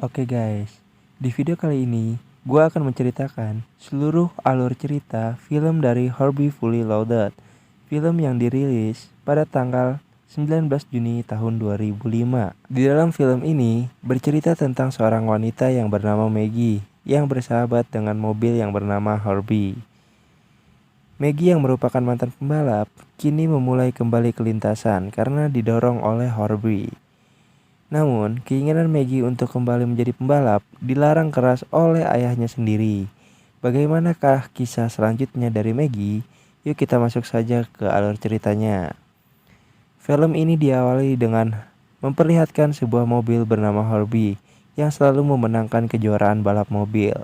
Oke guys, di video kali ini gue akan menceritakan seluruh alur cerita film dari Herbie Fully Loaded, film yang dirilis pada tanggal 19 Juni tahun 2005. Di dalam film ini bercerita tentang seorang wanita yang bernama Maggie yang bersahabat dengan mobil yang bernama Herbie. Maggie yang merupakan mantan pembalap kini memulai kembali ke lintasan karena didorong oleh Herbie. Namun, keinginan Maggie untuk kembali menjadi pembalap dilarang keras oleh ayahnya sendiri. Bagaimanakah kisah selanjutnya dari Maggie? Yuk kita masuk saja ke alur ceritanya. Film ini diawali dengan memperlihatkan sebuah mobil bernama Herbie yang selalu memenangkan kejuaraan balap mobil.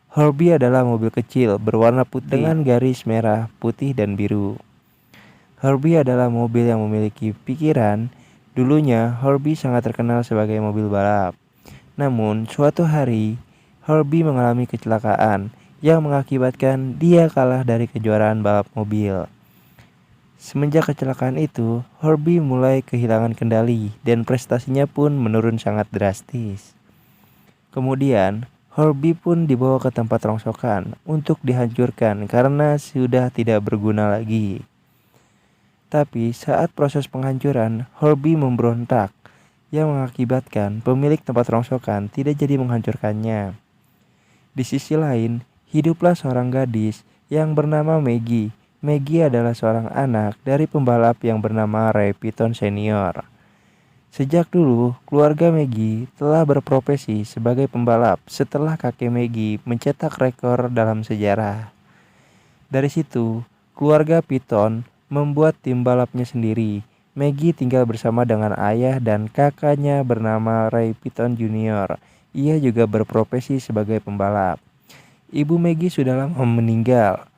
Herbie adalah mobil kecil berwarna putih dengan garis merah, putih, dan biru. Herbie adalah mobil yang memiliki pikiran. Dulunya, Herbie sangat terkenal sebagai mobil balap. Namun, suatu hari, Herbie mengalami kecelakaan yang mengakibatkan dia kalah dari kejuaraan balap mobil. Semenjak kecelakaan itu, Herbie mulai kehilangan kendali dan prestasinya pun menurun sangat drastis. Kemudian, Herbie pun dibawa ke tempat rongsokan untuk dihancurkan karena sudah tidak berguna lagi. Tapi saat proses penghancuran, Herbie memberontak yang mengakibatkan pemilik tempat rongsokan tidak jadi menghancurkannya. Di sisi lain, hiduplah seorang gadis yang bernama Maggie. Maggie adalah seorang anak dari pembalap yang bernama Ray Piton Senior. Sejak dulu, keluarga Maggie telah berprofesi sebagai pembalap setelah kakek Maggie mencetak rekor dalam sejarah. Dari situ, keluarga Piton membuat tim balapnya sendiri. Maggie tinggal bersama dengan ayah dan kakaknya bernama Ray Piton Jr. Ia juga berprofesi sebagai pembalap. Ibu Maggie sudah lama meninggal.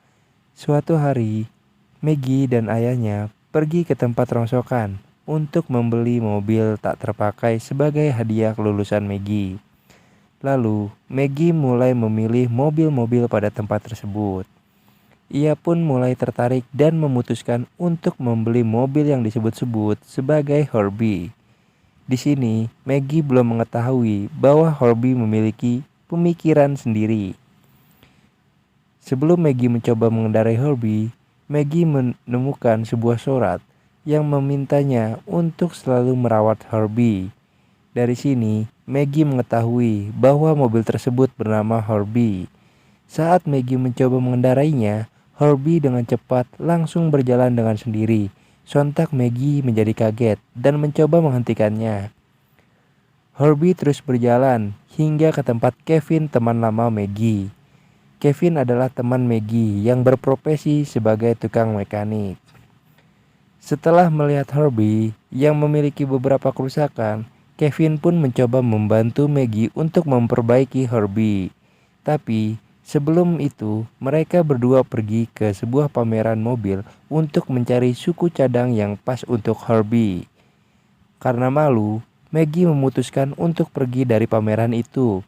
Suatu hari, Maggie dan ayahnya pergi ke tempat rongsokan untuk membeli mobil tak terpakai sebagai hadiah kelulusan Maggie. Lalu, Maggie mulai memilih mobil-mobil pada tempat tersebut. Ia pun mulai tertarik dan memutuskan untuk membeli mobil yang disebut-sebut sebagai Herbie. Di sini, Maggie belum mengetahui bahwa Herbie memiliki pemikiran sendiri. Sebelum Maggie mencoba mengendarai Herbie, Maggie menemukan sebuah surat yang memintanya untuk selalu merawat Herbie. Dari sini, Maggie mengetahui bahwa mobil tersebut bernama Herbie. Saat Maggie mencoba mengendarainya, Herbie dengan cepat langsung berjalan dengan sendiri. Sontak Maggie menjadi kaget dan mencoba menghentikannya. Herbie terus berjalan hingga ke tempat Kevin, teman lama Maggie. Kevin adalah teman Maggie yang berprofesi sebagai tukang mekanik. Setelah melihat Herbie yang memiliki beberapa kerusakan, Kevin pun mencoba membantu Maggie untuk memperbaiki Herbie. Tapi sebelum itu, mereka berdua pergi ke sebuah pameran mobil untuk mencari suku cadang yang pas untuk Herbie. Karena malu, Maggie memutuskan untuk pergi dari pameran itu.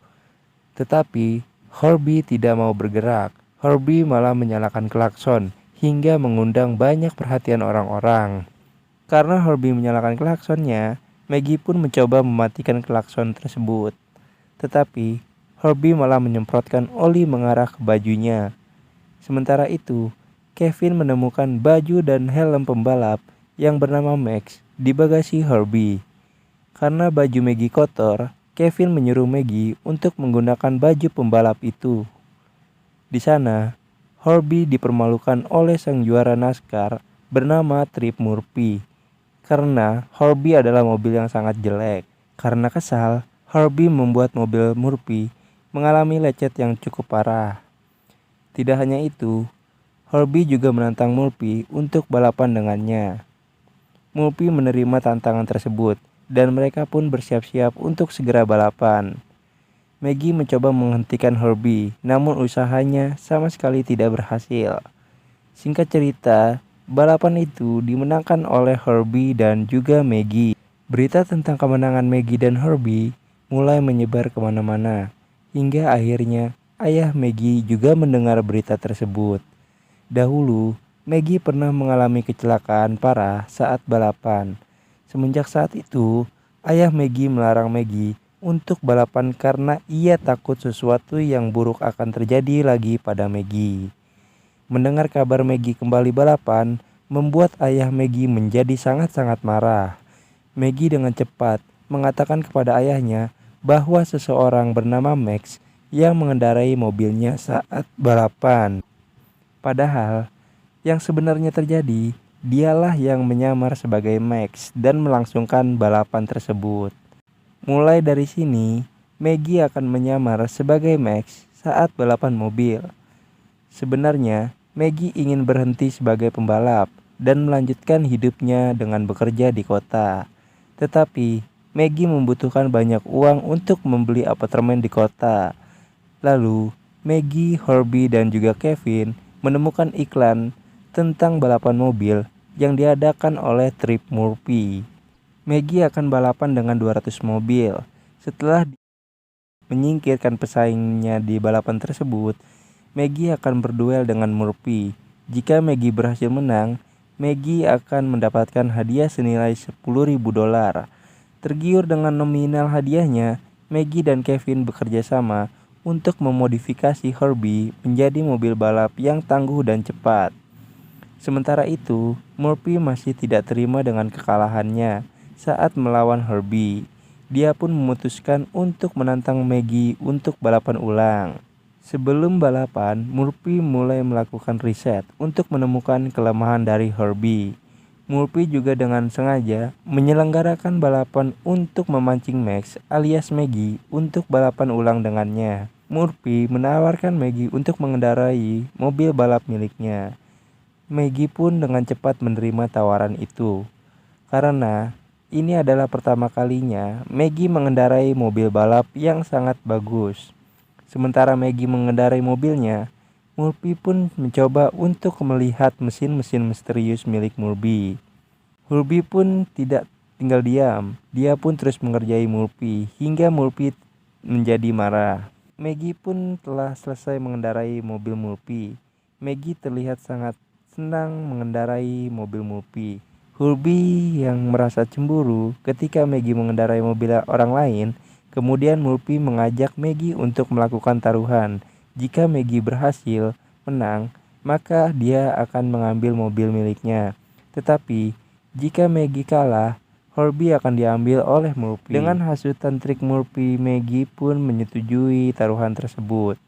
Tetapi Herbie tidak mau bergerak. Herbie malah menyalakan klakson hingga mengundang banyak perhatian orang-orang. Karena Herbie menyalakan klaksonnya, Maggie pun mencoba mematikan klakson tersebut. Tetapi Herbie malah menyemprotkan oli mengarah ke bajunya. Sementara itu, Kevin menemukan baju dan helm pembalap yang bernama Max di bagasi Herbie. Karena baju Maggie kotor, Kevin menyuruh Maggie untuk menggunakan baju pembalap itu. Di sana, Herbie dipermalukan oleh sang juara NASCAR bernama Trip Murphy. Karena Herbie adalah mobil yang sangat jelek. Karena kesal, Herbie membuat mobil Murphy mengalami lecet yang cukup parah. Tidak hanya itu, Herbie juga menantang Murphy untuk balapan dengannya. Murphy menerima tantangan tersebut dan mereka pun bersiap-siap untuk segera balapan. Maggie mencoba menghentikan Herbie, namun usahanya sama sekali tidak berhasil. Singkat cerita, balapan itu dimenangkan oleh Herbie dan juga Maggie. Berita tentang kemenangan Maggie dan Herbie mulai menyebar kemana-mana. Hingga akhirnya ayah Maggie juga mendengar berita tersebut. Dahulu, Maggie pernah mengalami kecelakaan parah saat balapan. Semenjak saat itu, ayah Maggie melarang Maggie untuk balapan karena ia takut sesuatu yang buruk akan terjadi lagi pada Maggie. Mendengar kabar Maggie kembali balapan, membuat ayah Maggie menjadi sangat-sangat marah. Maggie dengan cepat mengatakan kepada ayahnya bahwa seseorang bernama Max yang mengendarai mobilnya saat balapan. Padahal, yang sebenarnya terjadi, dialah yang menyamar sebagai Max dan melangsungkan balapan tersebut. Mulai dari sini, Maggie akan menyamar sebagai Max saat balapan mobil. Sebenarnya, Maggie ingin berhenti sebagai pembalap dan melanjutkan hidupnya dengan bekerja di kota. Tetapi, Maggie membutuhkan banyak uang untuk membeli apartemen di kota. Lalu, Maggie, Herbie, dan juga Kevin menemukan iklan tentang balapan mobil yang diadakan oleh Trip Murphy. Maggie akan balapan dengan 200 mobil. Setelah menyingkirkan pesaingnya di balapan tersebut, Maggie akan berduel dengan Murphy. Jika Maggie berhasil menang, Maggie akan mendapatkan hadiah senilai $10.000. Tergiur dengan nominal hadiahnya, Maggie dan Kevin bekerja sama untuk memodifikasi Herbie menjadi mobil balap yang tangguh dan cepat. Sementara itu, Murphy masih tidak terima dengan kekalahannya saat melawan Herbie. Dia pun memutuskan untuk menantang Maggie untuk balapan ulang. Sebelum balapan, Murphy mulai melakukan riset untuk menemukan kelemahan dari Herbie. Murphy juga dengan sengaja menyelenggarakan balapan untuk memancing Max alias Maggie untuk balapan ulang dengannya. Murphy menawarkan Maggie untuk mengendarai mobil balap miliknya. Maggie pun dengan cepat menerima tawaran itu. Karena ini adalah pertama kalinya Maggie mengendarai mobil balap yang sangat bagus. Sementara Maggie mengendarai mobilnya, Murphy pun mencoba untuk melihat mesin-mesin misterius milik Murphy. Murphy pun tidak tinggal diam. Dia pun terus mengerjai Murphy hingga Murphy menjadi marah. Maggie pun telah selesai mengendarai mobil Murphy. Maggie terlihat sangat senang mengendarai mobil Murphy. Herbie yang merasa cemburu ketika Maggie mengendarai mobil orang lain. Kemudian Murphy mengajak Maggie untuk melakukan taruhan. Jika Maggie berhasil menang, maka dia akan mengambil mobil miliknya. Tetapi jika Maggie kalah, Herbie akan diambil oleh Murphy. Dengan hasutan trik Murphy, Maggie pun menyetujui taruhan tersebut.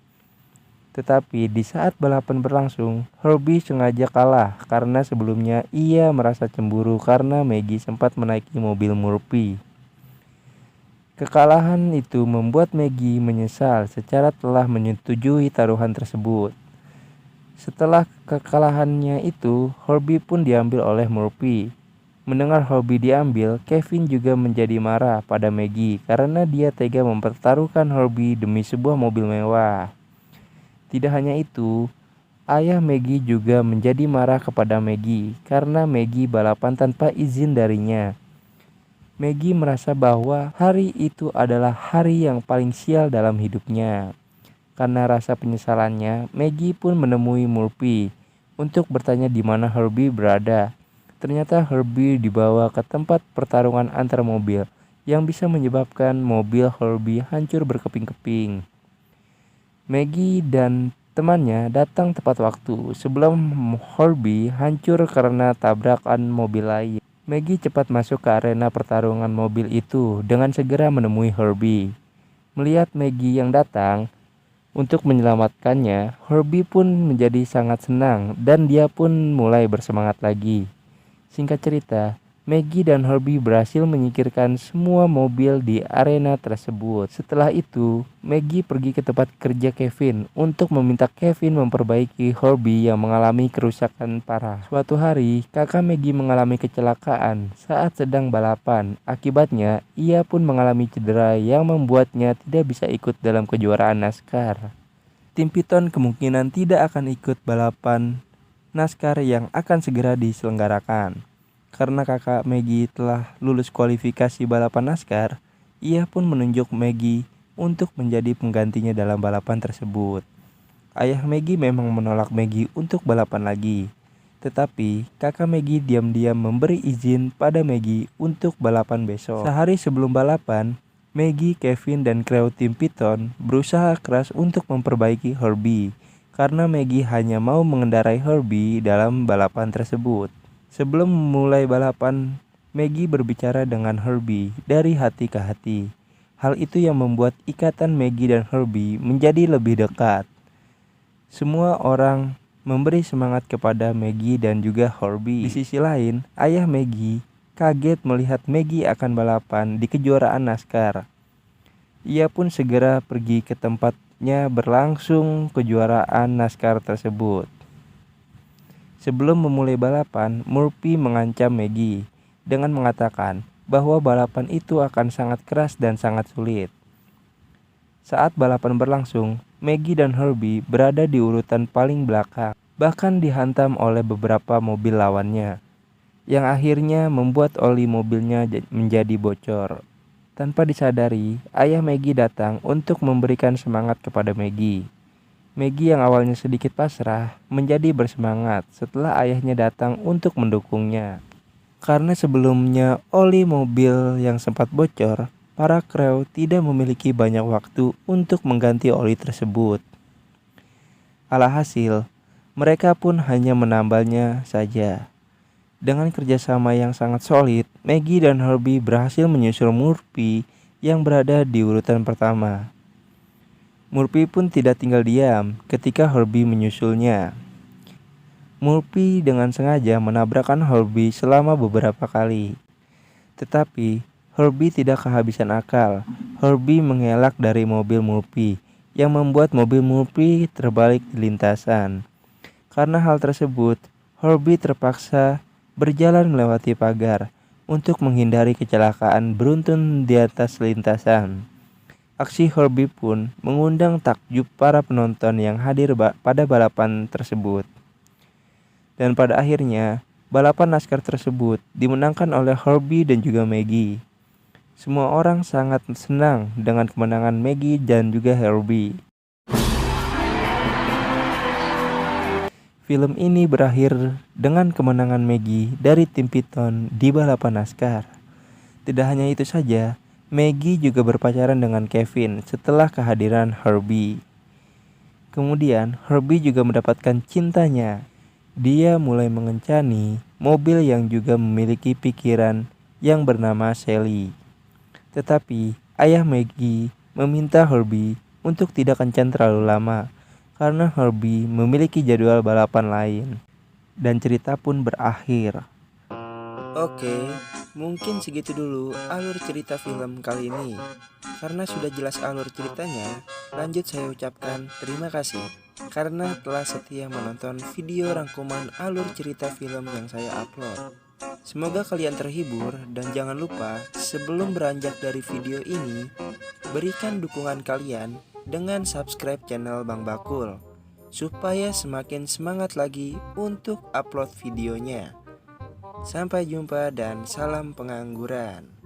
Tetapi di saat balapan berlangsung, Herbie sengaja kalah karena sebelumnya ia merasa cemburu karena Maggie sempat menaiki mobil Murphy. Kekalahan itu membuat Maggie menyesal secara telah menyetujui taruhan tersebut. Setelah kekalahannya itu, Herbie pun diambil oleh Murphy. Mendengar Herbie diambil, Kevin juga menjadi marah pada Maggie karena dia tega mempertaruhkan Herbie demi sebuah mobil mewah. Tidak hanya itu, ayah Maggie juga menjadi marah kepada Maggie karena Maggie balapan tanpa izin darinya. Maggie merasa bahwa hari itu adalah hari yang paling sial dalam hidupnya. Karena rasa penyesalannya, Maggie pun menemui Murphy untuk bertanya di mana Herbie berada. Ternyata Herbie dibawa ke tempat pertarungan antar mobil yang bisa menyebabkan mobil Herbie hancur berkeping-keping. Maggie dan temannya datang tepat waktu sebelum Herbie hancur karena tabrakan mobil lain. Maggie cepat masuk ke arena pertarungan mobil itu dengan segera menemui Herbie. Melihat Maggie yang datang untuk menyelamatkannya, Herbie pun menjadi sangat senang dan dia pun mulai bersemangat lagi. Singkat cerita, Maggie dan Herbie berhasil menyingkirkan semua mobil di arena tersebut. Setelah itu, Maggie pergi ke tempat kerja Kevin untuk meminta Kevin memperbaiki Herbie yang mengalami kerusakan parah. Suatu hari, kakak Maggie mengalami kecelakaan saat sedang balapan. Akibatnya, ia pun mengalami cedera yang membuatnya tidak bisa ikut dalam kejuaraan NASCAR. Tim Piton kemungkinan tidak akan ikut balapan NASCAR yang akan segera diselenggarakan. Karena kakak Maggie telah lulus kualifikasi balapan NASCAR, ia pun menunjuk Maggie untuk menjadi penggantinya dalam balapan tersebut. Ayah Maggie memang menolak Maggie untuk balapan lagi, tetapi kakak Maggie diam-diam memberi izin pada Maggie untuk balapan besok. Sehari sebelum balapan, Maggie, Kevin, dan kru tim Python berusaha keras untuk memperbaiki Herbie karena Maggie hanya mau mengendarai Herbie dalam balapan tersebut. Sebelum memulai balapan, Maggie berbicara dengan Herbie dari hati ke hati. Hal itu yang membuat ikatan Maggie dan Herbie menjadi lebih dekat. Semua orang memberi semangat kepada Maggie dan juga Herbie. Di sisi lain, ayah Maggie kaget melihat Maggie akan balapan di kejuaraan NASCAR. Ia pun segera pergi ke tempatnya berlangsung kejuaraan NASCAR tersebut. Sebelum memulai balapan, Murphy mengancam Maggie dengan mengatakan bahwa balapan itu akan sangat keras dan sangat sulit. Saat balapan berlangsung, Maggie dan Herbie berada di urutan paling belakang, bahkan dihantam oleh beberapa mobil lawannya, yang akhirnya membuat oli mobilnya menjadi bocor. Tanpa disadari, ayah Maggie datang untuk memberikan semangat kepada Maggie. Maggie yang awalnya sedikit pasrah menjadi bersemangat setelah ayahnya datang untuk mendukungnya. Karena sebelumnya oli mobil yang sempat bocor, para kru tidak memiliki banyak waktu untuk mengganti oli tersebut. Alhasil, mereka pun hanya menambalnya saja. Dengan kerjasama yang sangat solid, Maggie dan Herbie berhasil menyusul Murphy yang berada di urutan pertama. Murphy pun tidak tinggal diam ketika Herbie menyusulnya. Murphy dengan sengaja menabrakkan Herbie selama beberapa kali. Tetapi Herbie tidak kehabisan akal. Herbie mengelak dari mobil Murphy yang membuat mobil Murphy terbalik di lintasan. Karena hal tersebut, Herbie terpaksa berjalan melewati pagar untuk menghindari kecelakaan beruntun di atas lintasan. Aksi Herbie pun mengundang takjub para penonton yang hadir pada balapan tersebut. Dan pada akhirnya, balapan NASCAR tersebut dimenangkan oleh Herbie dan juga Maggie. Semua orang sangat senang dengan kemenangan Maggie dan juga Herbie. Film ini berakhir dengan kemenangan Maggie dari tim Python di balapan NASCAR. Tidak hanya itu saja, Maggie juga berpacaran dengan Kevin setelah kehadiran Herbie. Kemudian Herbie juga mendapatkan cintanya. Dia mulai mengencani mobil yang juga memiliki pikiran yang bernama Sally. Tetapi ayah Maggie meminta Herbie untuk tidak kencan terlalu lama karena Herbie memiliki jadwal balapan lain. Dan cerita pun berakhir. Oke, mungkin segitu dulu alur cerita film kali ini. Karena sudah jelas alur ceritanya, lanjut saya ucapkan terima kasih karena telah setia menonton video rangkuman alur cerita film yang saya upload. Semoga kalian terhibur dan jangan lupa sebelum beranjak dari video ini, berikan dukungan kalian dengan subscribe channel Bang Bakul supaya semakin semangat lagi untuk upload videonya. Sampai jumpa dan salam pengangguran.